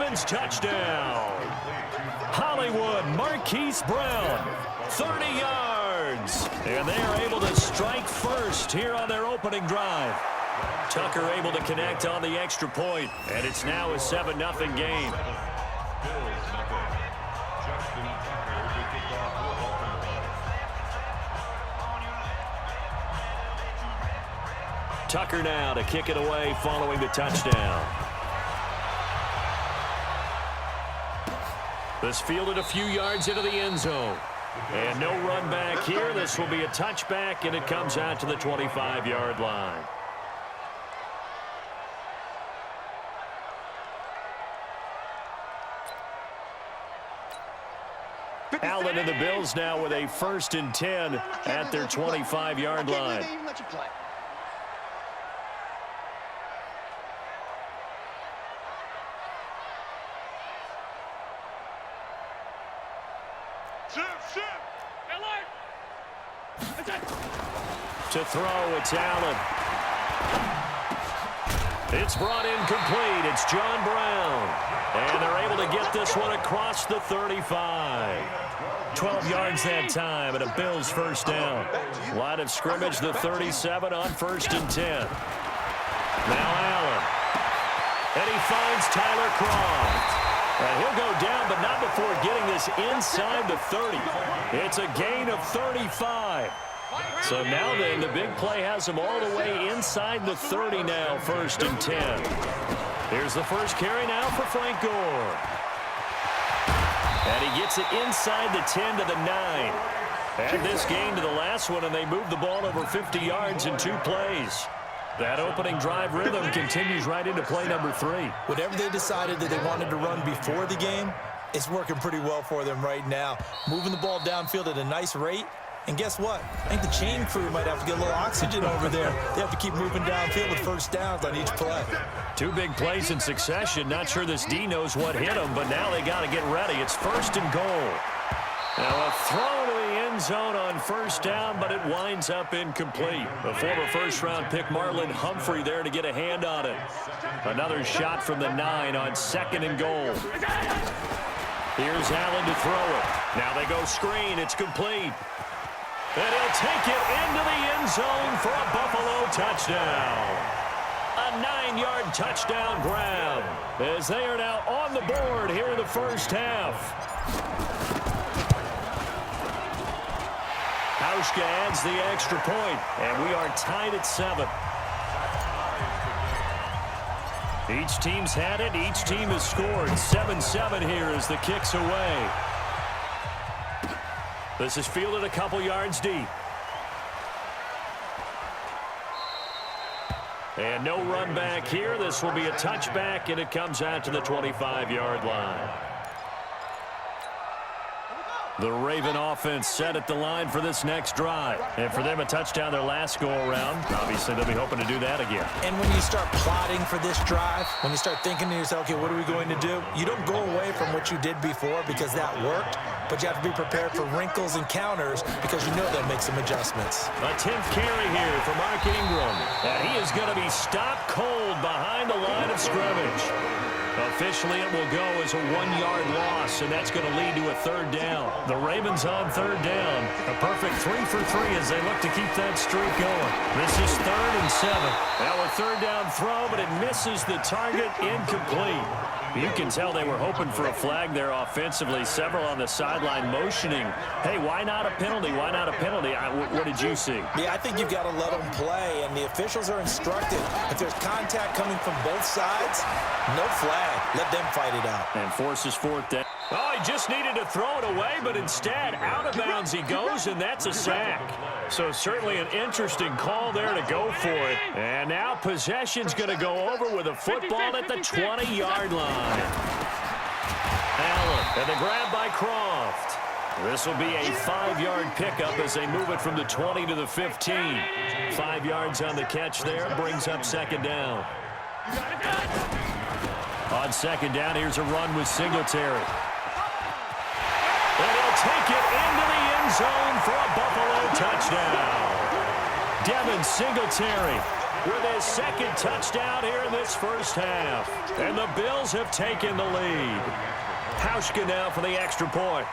Ravens touchdown. Hollywood Marquise Brown, 30 yards. And they are able to strike first here on their opening drive. Tucker able to connect on the extra point, and it's now a 7-0 game. Tucker now to kick it away following the touchdown. This fielded a few yards into the end zone. And no run back here. This will be a touchback, and it comes out to the 25-yard line. Allen and the Bills now with a 1st and 10 at their 25-yard line. To throw, it's Allen. It's brought in complete. It's John Brown. And they're able to get this one across the 35. 12 yards that time, and a Bills first down. Line of scrimmage, the 37 on 1st and 10. Now Allen. And he finds Tyler Croft. And he'll go down, but not before getting this inside the 30. It's a gain of 35. So now then, the big play has him all the way inside the 30 now, 1st and 10. Here's the first carry now for Frank Gore. And he gets it inside the 10 to the 9. Add this gain to the last one, and they move the ball over 50 yards in 2 plays. That opening drive rhythm continues right into play number 3. Whatever they decided that they wanted to run before the game, it's working pretty well for them right now. Moving the ball downfield at a nice rate. And guess what? I think the chain crew might have to get a little oxygen over there. They have to keep moving downfield with first downs on each play. 2 big plays in succession. Not sure this D knows what hit him, but now they got to get ready. It's 1st and goal. Now a throw to the end zone on 1st down, but it winds up incomplete. The former 1st-round pick Marlon Humphrey there to get a hand on it. Another shot from the 9 on 2nd and goal. Here's Allen to throw it. Now they go screen. It's complete. And he'll take it into the end zone for a Buffalo touchdown. A 9-yard touchdown grab as they are now on the board here in the first half. Hauschka adds the extra point, and we are tied at 7. Each team's had it. Each team has scored. 7-7 here as the kick's away. This is fielded a couple yards deep. And no run back here. This will be a touchback, and it comes out to the 25-yard line. The Raven offense set at the line for this next drive. And for them, a touchdown their last go-around. Obviously, they'll be hoping to do that again. And when you start plotting for this drive, when you start thinking to yourself, okay, what are we going to do? You don't go away from what you did before because that worked, but you have to be prepared for wrinkles and counters because you know they'll make some adjustments. A 10th carry here for Mark Ingram. And he is going to be stopped cold behind the line of scrimmage. Officially, it will go as a 1-yard loss, and that's going to lead to a 3rd down. The Ravens on 3rd down. A perfect 3 for 3 as they look to keep that streak going. This is 3rd and 7. Now a 3rd down throw, but it misses the target, incomplete. You can tell they were hoping for a flag there offensively. Several on the sideline motioning, hey, why not a penalty? Why not a penalty? What did you see? Yeah, I think you've got to let them play, and the officials are instructed. If there's contact coming from both sides, no flag. Let them fight it out. And forces 4th down. Oh, he just needed to throw it away, but instead, out of bounds he goes, and that's a sack. So certainly an interesting call there to go for it. And now possession's going to go over with a football at the 20-yard line. Allen, and the grab by Croft. This will be a 5-yard pickup as they move it from the 20 to the 15. 5 yards on the catch there, brings up 2nd down. On 2nd down, here's a run with Singletary. And he'll take it into the end zone for a Buffalo touchdown. Devin Singletary with his second touchdown here in this first half. And the Bills have taken the lead. Hauschka now for the extra point.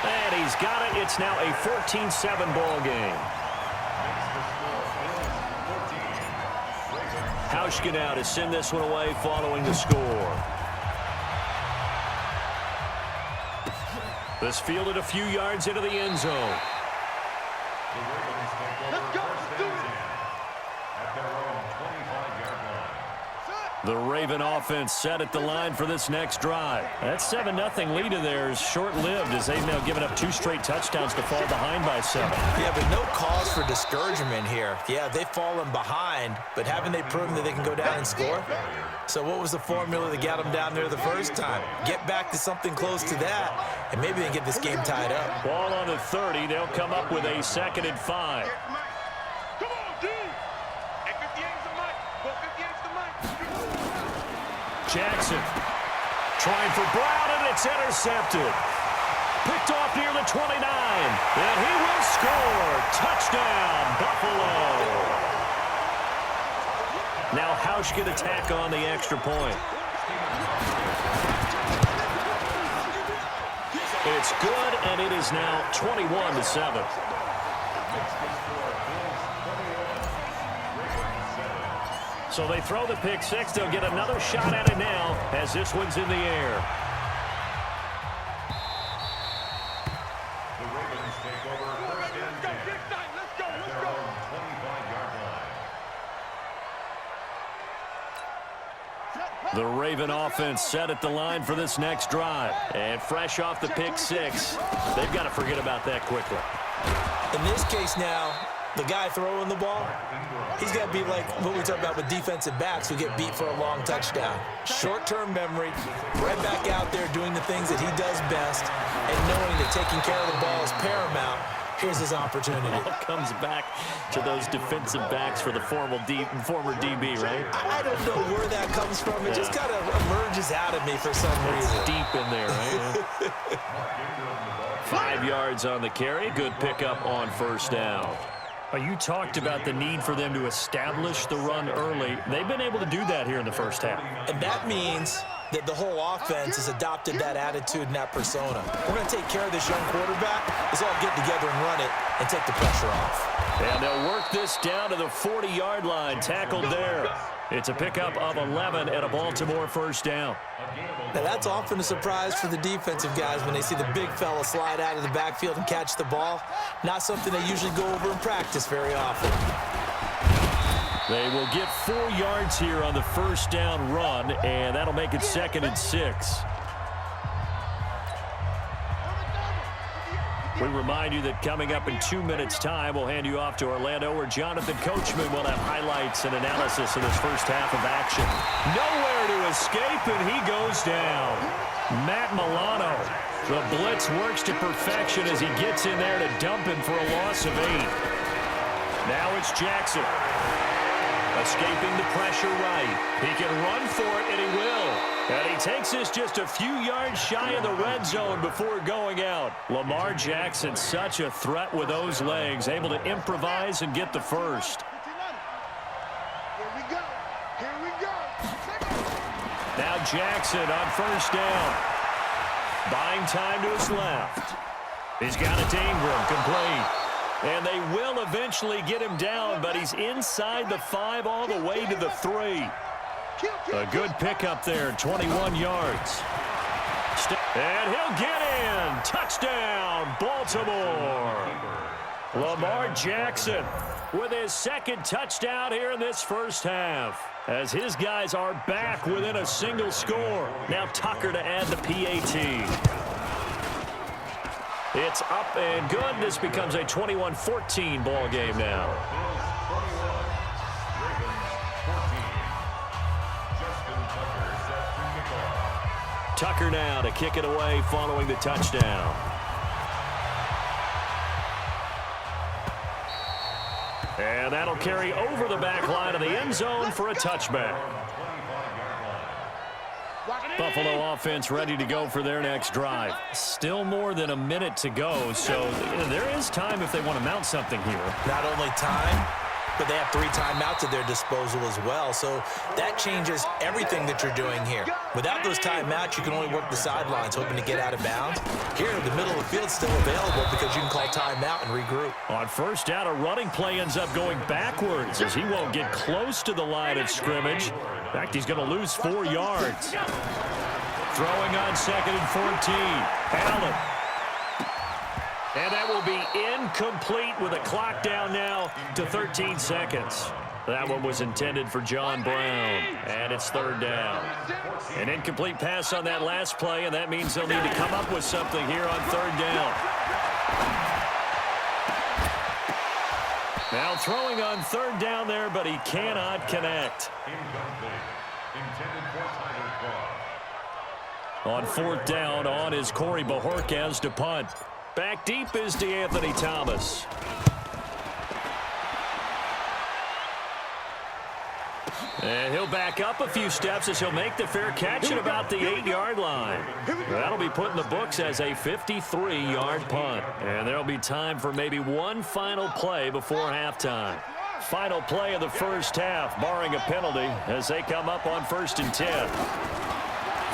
And he's got it. It's now a 14-7 ball game. Hauschka now to send this one away following the score. This fielded a few yards into the end zone. Let's go. Let's do it. The Raven offense set at the line for this next drive. That 7-0 lead of theirs short-lived as they've now given up 2 straight touchdowns to fall behind by 7. Yeah, but no cause for discouragement here. Yeah, they've fallen behind, but haven't they proven that they can go down and score? So what was the formula that got them down there the first time? Get back to something close to that, and maybe they can get this game tied up. Ball on the 30. They'll come up with a 2nd and 5. Come on, D. Hey, 58's the mic. Go 58's the mic. Jackson trying for Brown, and it's intercepted. Picked off near the 29, and he will score. Touchdown, Buffalo. Now Hauschka to tack on the extra point. It's good, and it is now 21-7. So they throw the pick 6. They'll get another shot at it now as this one's in the air. The Ravens take over first and 10. Let's go. Let's go. 25-yard line. The Raven offense set at the line for this next drive. And fresh off the pick 6, they've got to forget about that quickly. In this case now, the guy throwing the ball, he's got to be like what we talk about with defensive backs who get beat for a long touchdown. Short-term memory, right back out there doing the things that he does best, and knowing that taking care of the ball is paramount. Here's his opportunity. All comes back to those defensive backs for the former DB, right? I don't know where that comes from. It just kind of emerges out of me for some reason. It's deep in there, right? 5 yards on the carry. Good pickup on first down. You talked about the need for them to establish the run early. They've been able to do that here in the first half. And that means that the whole offense has adopted that attitude and that persona. We're going to take care of this young quarterback. Let's all get together and run it and take the pressure off. And they'll work this down to the 40-yard line. Tackled there. It's a pickup of 11 and a Baltimore first down. Now, that's often a surprise for the defensive guys when they see the big fella slide out of the backfield and catch the ball. Not something they usually go over in practice very often. They will get 4 yards here on the first down run, and that'll make it 2nd and 6. We remind you that coming up in 2 minutes' time, we'll hand you off to Orlando, where Jonathan Coachman will have highlights and analysis of this first half of action. Nowhere to escape, and he goes down. Matt Milano. The blitz works to perfection as he gets in there to dump him for a loss of 8. Now it's Jackson. Escaping the pressure right. He can run for it, and he will. And he takes this just a few yards shy of the red zone before going out. Lamar Jackson, such a threat with those legs, able to improvise and get the first. Here we go. Here we go. Now Jackson on first down. Buying time to his left. He's got it to Ingram, complete. And they will eventually get him down, but he's inside the 5 all the way to the 3. A good pickup there, 21 yards. And he'll get in. Touchdown, Baltimore. Lamar Jackson with his 2nd touchdown here in this first half, as his guys are back within a single score. Now Tucker to add the PAT. It's up and good. This becomes a 21-14 ball game now. Tucker now to kick it away following the touchdown. And that'll carry over the back line of the end zone for a touchback. Buffalo offense ready to go for their next drive. Still more than a minute to go, so there is time if they want to mount something here. Not only time, but they have 3 timeouts at their disposal as well, so that changes everything that you're doing here. Without those timeouts, you can only work the sidelines, hoping to get out of bounds. Here, the middle of the field is still available because you can call timeout and regroup. On first down, a running play ends up going backwards as he won't get close to the line of scrimmage. In fact, he's going to lose 4 yards. Throwing on 2nd and 14. Allen. And that will be incomplete with a clock down now to 13 seconds. That one was intended for John Brown, and it's 3rd down. An incomplete pass on that last play, and that means they'll need to come up with something here on 3rd down. Now throwing on 3rd down there, but he cannot connect. On 4th down, on is Corey Bajorquez to punt. Back deep is DeAnthony Thomas. And he'll back up a few steps as he'll make the fair catch at about the 8-yard line. That'll be put in the books as a 53-yard punt. And there'll be time for maybe one final play before halftime. Final play of the first half, barring a penalty, as they come up on 1st and 10.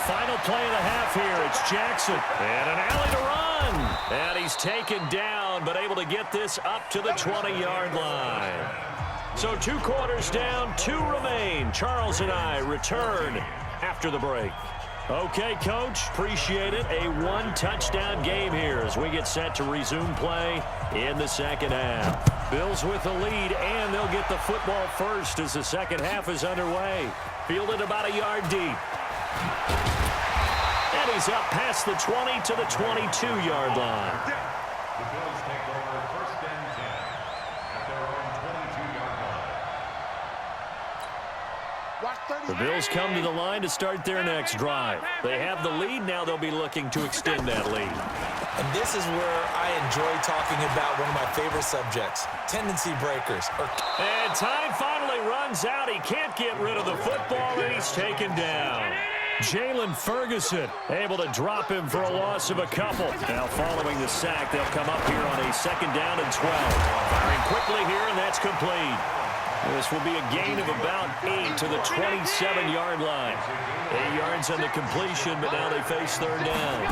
Final play of the half here. It's Jackson. And an alley to run. And he's taken down, but able to get this up to the 20-yard line. So 2 quarters down, 2 remain. Charles and I return after the break. Okay, Coach, appreciate it. A 1-touchdown game here as we get set to resume play in the second half. Bills with the lead, and they'll get the football first as the second half is underway. Fielded about a yard deep. And he's up past the 20 to the 22-yard line. The Bills take over 1st and 10 at their own 22-yard line. The Bills come to the line to start their next drive. They have the lead. Now they'll be looking to extend that lead. And this is where I enjoy talking about one of my favorite subjects, tendency breakers. And time finally runs out. He can't get rid of the football, and he's taken down. Jalen Ferguson able to drop him for a loss of a couple. Now following the sack, they'll come up here on a 2nd down and 12. Firing quickly here, and that's complete. This will be a gain of about 8 to the 27-yard line. 8 yards on the completion, but now they face 3rd down.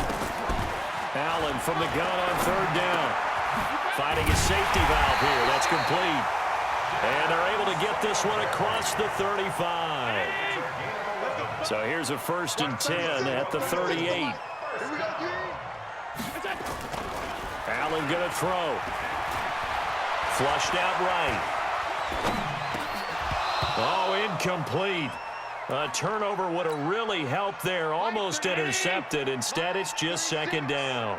Allen from the gun on 3rd down. Finding a safety valve here. That's complete. And they're able to get this one across the 35. So here's a 1st and 10 at the 38. Allen going to throw. Flushed out right. Oh, incomplete. A turnover would have really helped there. Almost intercepted. Instead, it's just 2nd down.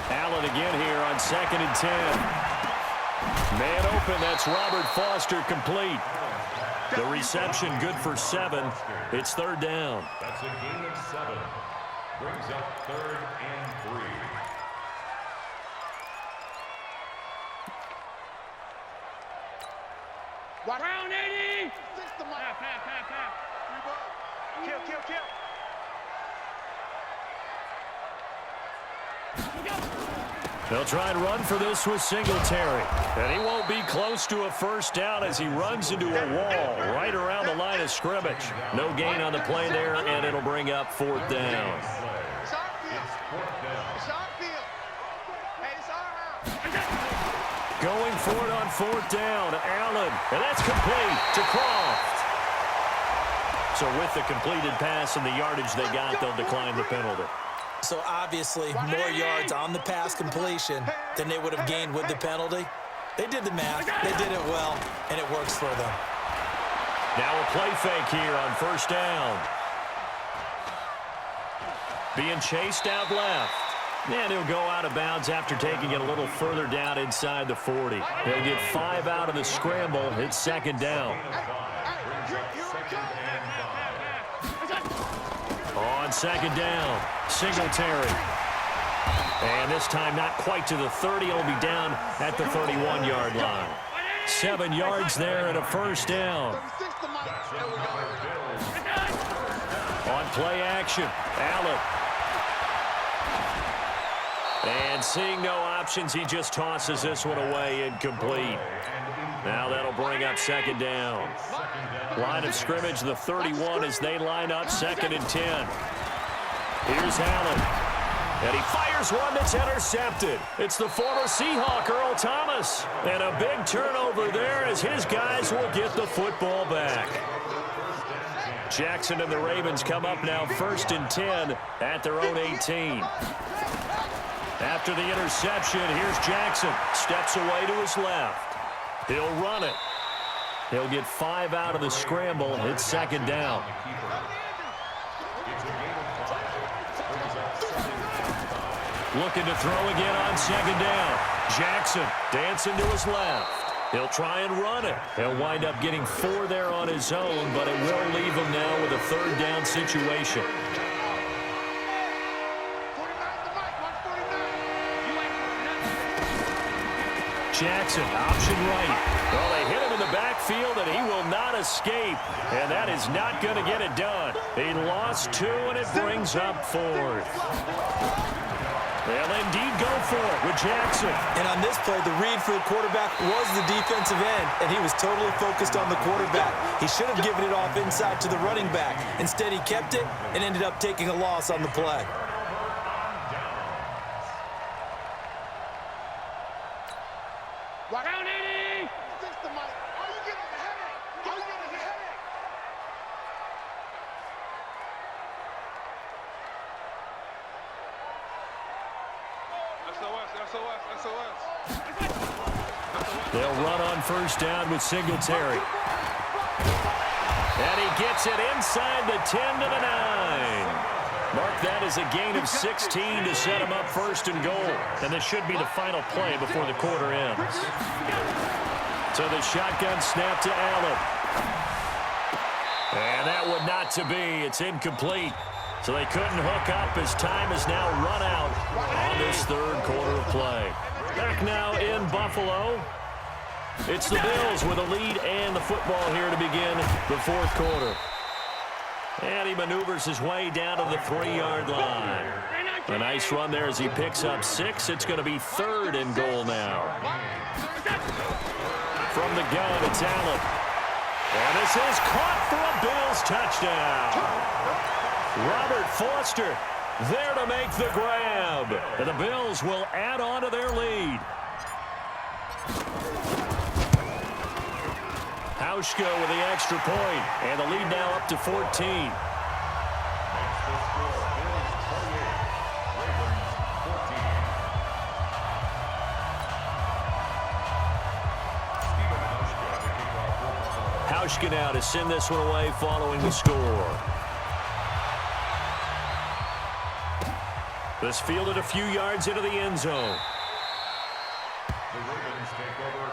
Allen again here on 2nd and 10. Man open. That's Robert Foster complete. The reception good for 7. It's 3rd down. That's a gain of 7. Brings up 3rd and 3. Round 80. Kill, kill, kill. They'll try and run for this with Singletary. And he won't be close to a 1st down as he runs into a wall right around the line of scrimmage. No gain on the play there, and it'll bring up 4th down. Going for it on 4th down, Allen. And that's complete to Croft. So with the completed pass and the yardage they got, they'll decline the penalty. So obviously more yards on the pass completion than they would have gained with the penalty. They did the math. They did it well, and it works for them. Now a play fake here on 1st down. Being chased out left. And he'll go out of bounds after taking it a little further down inside the 40. He'll get 5 out of the scramble. It's 2nd down. On 2nd down, Singletary. And this time not quite to the 30. It'll be down at the 31-yard line. 7 yards there and a 1st down. play action. Allen. And seeing no options, he just tosses this one away, incomplete. Now that'll bring up second down. Line of scrimmage, the 31 as they line up, 2nd and 10. Here's Allen. And he fires one that's intercepted. It's the former Seahawk, Earl Thomas. And a big turnover there as his guys will get the football back. Jackson and the Ravens come up now 1st and 10 at their own 18. After the interception, here's Jackson. Steps away to his left. He'll run it. He'll get 5 out of the scramble. It's 2nd down. Looking to throw again on 2nd down. Jackson dancing to his left. He'll try and run it. He'll wind up getting 4 there on his own, but it will leave him now with a 3rd down situation. Jackson, option right. Well, they hit him in the backfield, and he will not escape. And that is not going to get it done. He lost 2, and it brings up 4th. They'll indeed go for it with Jackson. And on this play, the read for the quarterback was the defensive end, and he was totally focused on the quarterback. He should have given it off inside to the running back. Instead, he kept it and ended up taking a loss on the play. Round 80. They'll run on 1st down with Singletary. And he gets it inside the 10 to the 9. Mark that as a gain of 16 to set him up 1st and goal. And this should be the final play before the quarter ends. So the shotgun snap to Allen. And that would not to be. It's incomplete. So they couldn't hook up as time is now run out on this 3rd quarter of play. Back now in Buffalo. It's the Bills with a lead and the football here to begin the 4th quarter. And he maneuvers his way down to the 3-yard line. A nice run there as he picks up 6. It's going to be 3rd and goal now. From the gun, it's Allen. And this is caught for a Bills touchdown. Robert Foster there to make the grab. And the Bills will add on to their lead. Hauschka with the extra point, and the lead now up to 14. Hauschka now to send this one away following the score. This fielded a few yards into the end zone.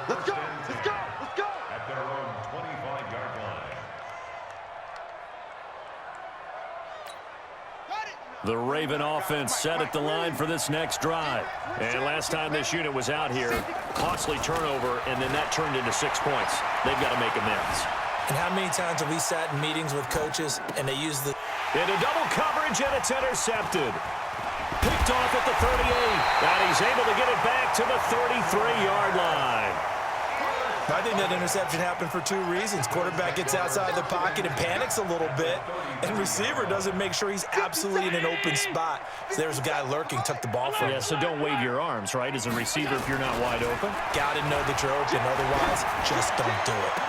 Let's go! Let's go! Let's go! At their own 25-yard line. The Raven offense set at the line for this next drive. And last time this unit was out here, costly turnover, and then that turned into 6 points. They've got to make amends. And how many times have we sat in meetings with coaches and they use the... Into double coverage, and it's intercepted. Picked off at the 38, and he's able to get it back to the 33-yard line. I think that interception happened for 2 reasons. Quarterback gets outside the pocket and panics a little bit, and receiver doesn't make sure he's absolutely in an open spot. So there's a guy lurking, took the ball from him. Yeah, so don't wave your arms, right, as a receiver if you're not wide open. Got to know that you're open, otherwise just don't do it.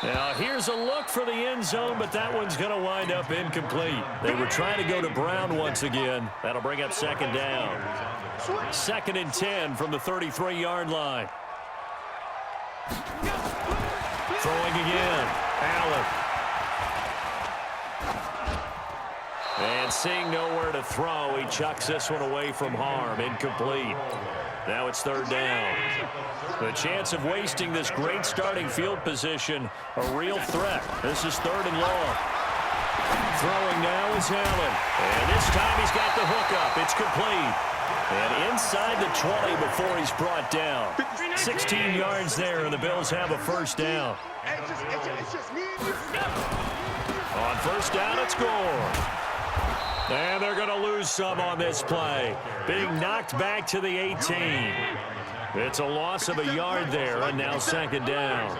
Now, here's a look for the end zone, but that one's going to wind up incomplete. They were trying to go to Brown once again. That'll bring up 2nd down. 2nd and 10 from the 33-yard line. Throwing again. Allen. And seeing nowhere to throw, he chucks this one away from harm. Incomplete. Now it's 3rd down. The chance of wasting this great starting field position, a real threat. This is 3rd and long. Throwing now is Allen. And this time he's got the hookup. It's complete. And inside the 20 before he's brought down. 16 yards there, and the Bills have a 1st down. On first down, it's Gore. And they're going to lose some on this play. Being knocked back to the 18. It's a loss of a yard there, and now second down. On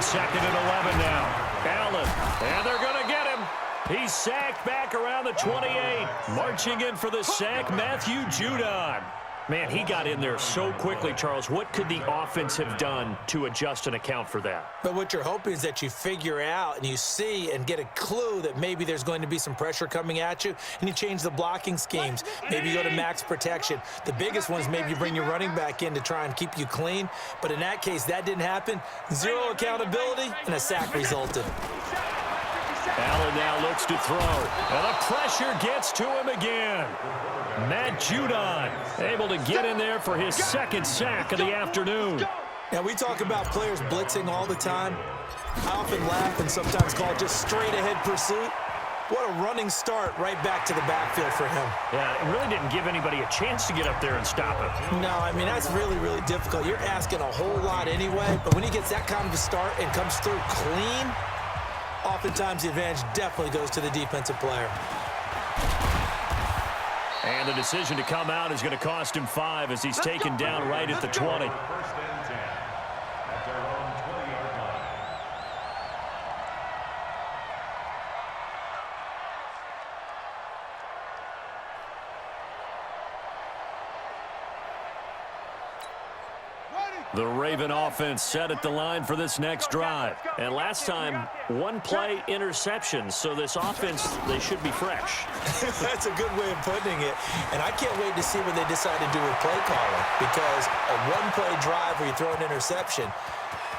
second and 11 now. Allen, and they're going to get him. He's sacked back around the 28. Marching in for the sack, Matthew Judon. Man, he got in there so quickly, Charles. What could the offense have done to adjust and account for that? But what you're hoping is that you figure out and you see and get a clue that maybe there's going to be some pressure coming at you, and you change the blocking schemes. Maybe you go to max protection. The biggest one is maybe you bring your running back in to try and keep you clean. But in that case, that didn't happen. Zero accountability, and a sack resulted. Allen now looks to throw, and the pressure gets to him again. Matt Judon able to get in there for his second sack of the afternoon. Now, we talk about players blitzing all the time. I often laugh and sometimes call it just straight-ahead pursuit. What a running start right back to the backfield for him. Yeah, it really didn't give anybody a chance to get up there and stop him. No, I mean, that's really, really difficult. You're asking a whole lot anyway, but when he gets that kind of a start and comes through clean, oftentimes the advantage definitely goes to the defensive player. And the decision to come out is going to cost him 5 as he's taken down right at the 20. The Raven offense set at the line for this next drive. And last time, one-play interception. So this offense, they should be fresh. That's a good way of putting it. And I can't wait to see what they decide to do with play calling. Because a one-play drive where you throw an interception,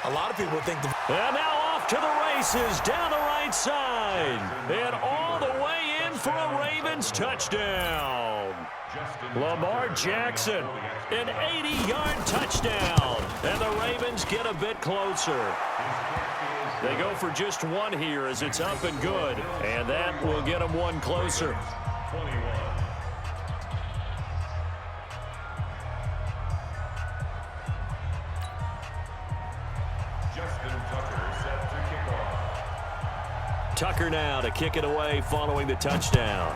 a lot of people think the... And now off to the races down the right side. And all the way in for a Ravens touchdown. Lamar Jackson, an 80-yard touchdown, and the Ravens get a bit closer. They go for just one here as it's up and good, and that will get them one closer. Tucker now to kick it away following the touchdown.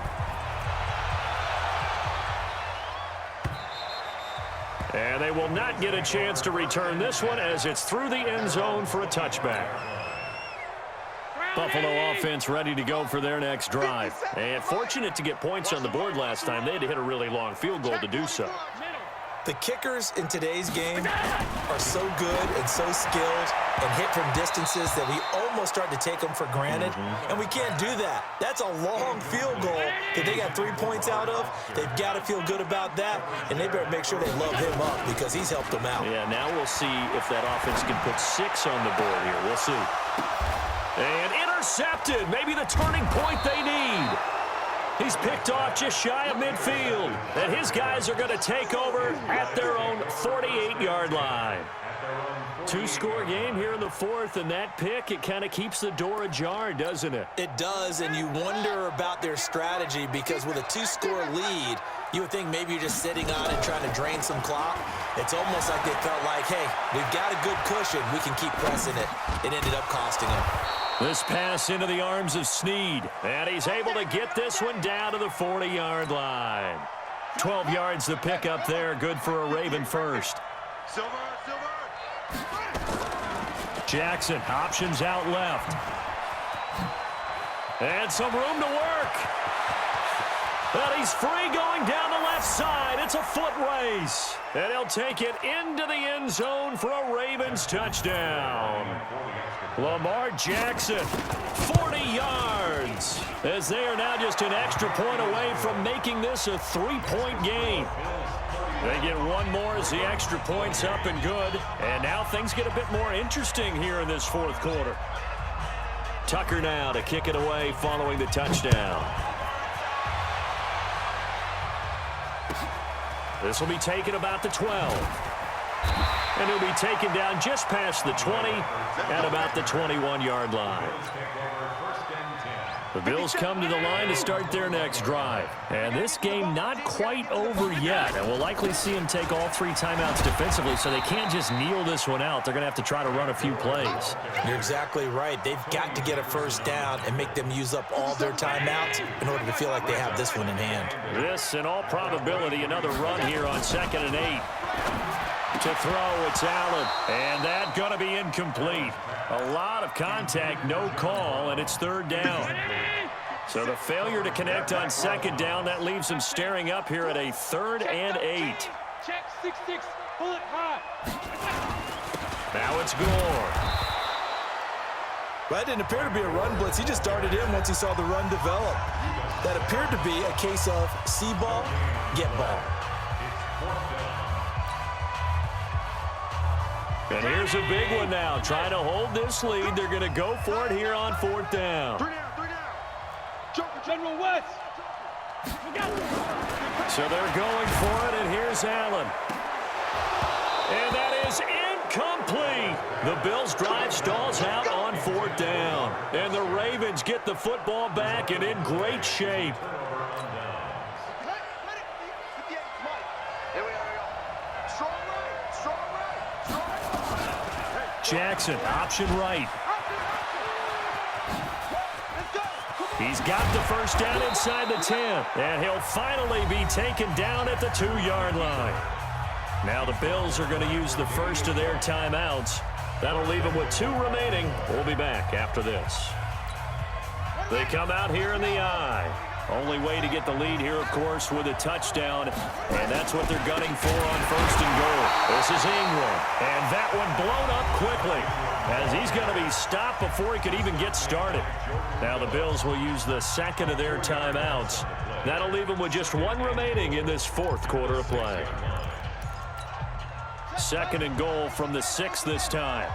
And they will not get a chance to return this one as it's through the end zone for a touchback. Buffalo offense ready to go for their next drive. And fortunate to get points on the board last time. They had to hit a really long field goal to do so. The kickers in today's game are so good and so skilled and hit from distances that we almost start to take them for granted. And we can't do that. That's a long field goal that they got 3 points out of. They've got to feel good about that, and they better make sure they love him up because he's helped them out. Yeah, now we'll see if that offense can put 6 on the board here. We'll see. And intercepted. Maybe the turning point they need. He's picked off just shy of midfield. And his guys are going to take over at their own 48-yard line. 2-score game here in the fourth, and that pick, it kind of keeps the door ajar, doesn't it? It does, and you wonder about their strategy because with a 2-score lead, you would think maybe you're just sitting on it trying to drain some clock. It's almost like they felt like, hey, we've got a good cushion. We can keep pressing it. It ended up costing them. This pass into the arms of Snead, and he's able to get this one down to the 40-yard line. 12 yards to pick up there, good for a Raven first. Jackson, options out left. And some room to work. But he's free going down the left side. It's a foot race. And he'll take it into the end zone for a Ravens touchdown. Lamar Jackson, 40 yards, as they are now just an extra point away from making this a 3-point game. They get one more as the extra point's up and good. And now things get a bit more interesting here in this fourth quarter. Tucker now to kick it away following the touchdown. This will be taken about the 12. And he'll be taken down just past the 20 at about the 21-yard line. The Bills come to the line to start their next drive. And this game not quite over yet. And we'll likely see them take all 3 timeouts defensively, so they can't just kneel this one out. They're going to have to try to run a few plays. You're exactly right. They've got to get a first down and make them use up all their timeouts in order to feel like they have this one in hand. This, in all probability, another run here on 2nd and 8. To throw, it's Allen. And that's going to be incomplete. A lot of contact, no call, and it's 3rd down. So the failure to connect on 2nd down, that leaves him staring up here at a 3rd and 8. Check 6-6. Pull it high. Now it's Gore. Well, that didn't appear to be a run blitz. He just darted in once he saw the run develop. That appeared to be a case of see ball, get ball. And here's a big one now. Trying to hold this lead. They're going to go for it here on 4th down. 3 down. General West. So they're going for it, and here's Allen. And that is incomplete. The Bills' drive stalls out on 4th down. And the Ravens get the football back and in great shape. Jackson, option right. He's got the first down inside the 10, and he'll finally be taken down at the 2-yard line. Now the Bills are going to use the first of their timeouts. That'll leave them with 2 remaining. We'll be back after this. They come out here in the I. Only way to get the lead here, of course, with a touchdown, and that's what they're gunning for on 1st and goal. This is Ingram, and that one blown up quickly as he's going to be stopped before he could even get started. Now the Bills will use the 2nd of their timeouts. That'll leave them with just 1 remaining in this 4th quarter of play. 2nd and goal from the 6 this time.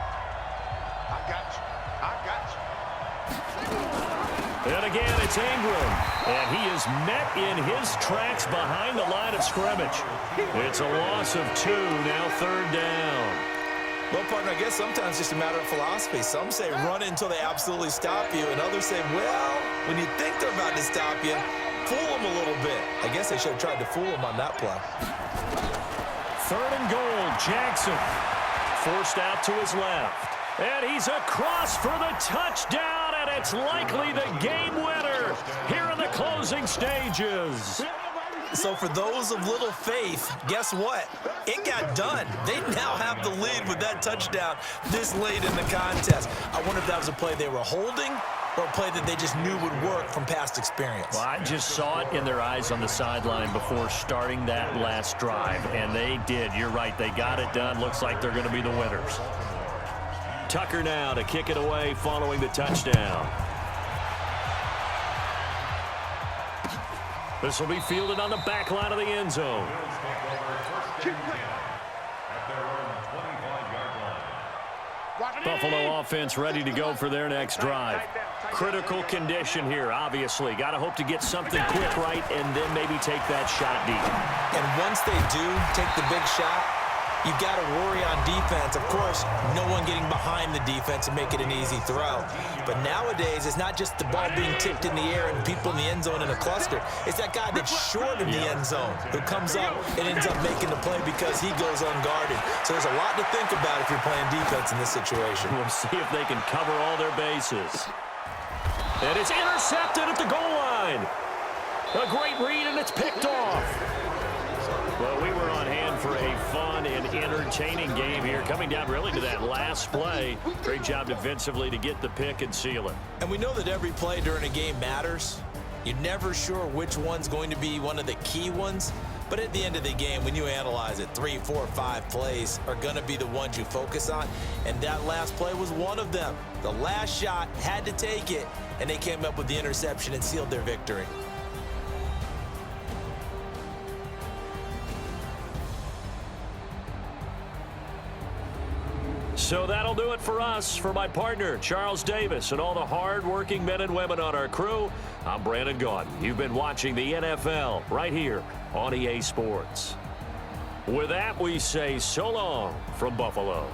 I got you. And again, it's Ingram. And he is met in his tracks behind the line of scrimmage. It's a loss of 2, now 3rd down. Well, partner, I guess sometimes it's just a matter of philosophy. Some say run it until they absolutely stop you, and others say, well, when you think they're about to stop you, fool them a little bit. I guess they should have tried to fool them on that play. 3rd and goal, Jackson. Forced out to his left. And he's across for the touchdown, and it's likely the game winner here in the closing stages. So for those of little faith, guess what? It got done. They now have the lead with that touchdown this late in the contest. I wonder if that was a play they were holding or a play that they just knew would work from past experience. Well, I just saw it in their eyes on the sideline before starting that last drive, and they did. You're right. They got it done. Looks like they're going to be the winners. Tucker now to kick it away following the touchdown. This will be fielded on the back line of the end zone. Buffalo offense ready to go for their next drive. Critical condition here, obviously. Got to hope to get something quick right and then maybe take that shot deep. And once they do take the big shot, you've got to worry on defense. Of course, no one getting behind the defense and make it an easy throw. But nowadays, it's not just the ball being tipped in the air and people in the end zone in a cluster. It's that guy that's short in the end zone who comes up and ends up making the play because he goes unguarded. So there's a lot to think about if you're playing defense in this situation. We'll see if they can cover all their bases. And it's intercepted at the goal line. A great read, and it's picked off. Well, we were on hand for a fun and entertaining game here, coming down really to that last play. Great job defensively to get the pick and seal it. And we know that every play during a game matters. You're never sure which one's going to be one of the key ones. But at the end of the game, when you analyze it, 3, 4, 5 plays are going to be the ones you focus on. And that last play was one of them. The last shot had to take it, and they came up with the interception and sealed their victory. So that'll do it for us. For my partner, Charles Davis, and all the hard-working men and women on our crew, I'm Brandon Gaudin. You've been watching the NFL right here on EA Sports. With that, we say so long from Buffalo.